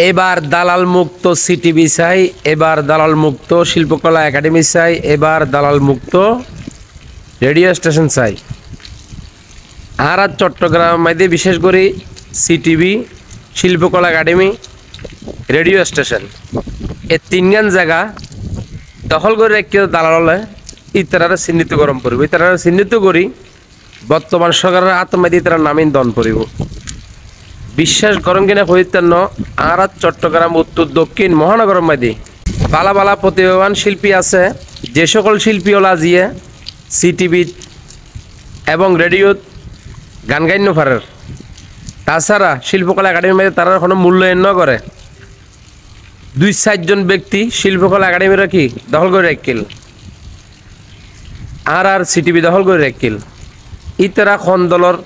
এবার দালাল মুক্ত সিটিভি চাই, এবার দালাল মুক্ত শিল্পকলা একাডেমি চাই, এবার দালাল মুক্ত রেডিও স্টেশন চাই। আর চট্টগ্রাম মাঝে বিশেষ করে সিটিভি, শিল্পকলা একাডেমি, রেডিও স্টেশন এই তিনগান জায়গা দখল করে রেখে দালাল হলে ইতারা চিহ্নিত গরম পড়ব, ইতারা চিহ্নিত করি বর্তমান সরকারের আত্মমাদি তারা নামিন দন পড়ব। বিশ্বাস গরম কিনা হইতেন আর চট্টগ্রাম উত্তর দক্ষিণ মহানগরের মধ্যে বালা বালা প্রতিভাবান শিল্পী আছে, যে সকল শিল্পী ওলা জিয়ে সিটিভি এবং রেডিও গান গাইন্য পারের। তাছাড়া শিল্পকলা একাডেমির মধ্যে তারা কোনো মূল্যায়ন ন করে। 2-4 জন ব্যক্তি শিল্পকলা একাডেমিরা কি দখল করে রাখিল, আর সিটিভি দখল করে রাখিল। ইতারা খন দলর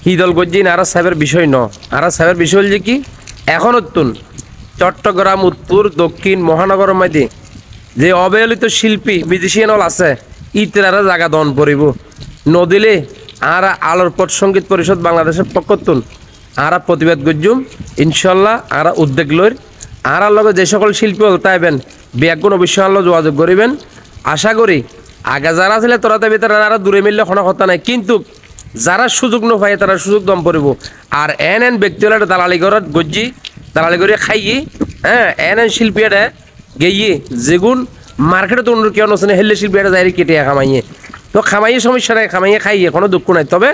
হি দল গজিন আর সাহেবের বিষয় ন, আর সাহেবের বিষয় হল যে কি এখন নতুন চট্টগ্রাম উত্তর দক্ষিণ মহানগরের মধ্যে যে অবহেলিত শিল্পী মিউজিশিয়ান হল আছে ইতারা জায়গা দন পড়িব নদিলে আর আলোর পট সঙ্গীত পরিষদ বাংলাদেশের পক্ষতুন আর প্রতিবাদ গজ্জুম ইনশাল্লাহ। আর উদ্যোগ লইর আর লগে যে সকল শিল্পী হল তাইবেন ব্যাগুণ অবশ্যই আল্লাহ যোগাযোগ করিবেন। আশা করি আগে যারা ছিল তোরা তাই তারা আর দূরে মিললে কোনো কথা নাই, কিন্তু যারা সুযোগ ন পায় তারা সুযোগ দম পড়ব। আর এন ব্যক্তি হলে দালালি ঘরত গজ্জি দালালি করে খাইয়ে হ্যাঁ এন শিল্পী এটা গেয়ে যেগুন মার্কেটে তো অন্য কেউ নচেনে হেললে শিল্পী এটা যাই কেটে খামাইয়ে তো খামাইয়ে সমস্যা নাই, খামাইয়ে খাইয়ে কোনো দুঃখ নাই। তবে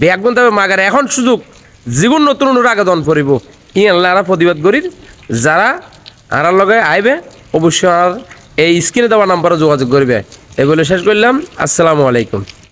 ব্যাগুণ তবে মাগার এখন সুযোগ যেগুন নতুন অনুর আগে দন পড়ব ই আল্লাহ আর প্রতিবাদ করি। যারা আর লগে আইবে অবশ্যই আর এই স্ক্রিনে দেওয়া নাম্বারে যোগাযোগ করবে। এগুলো শেষ করলাম। আসসালামু আলাইকুম।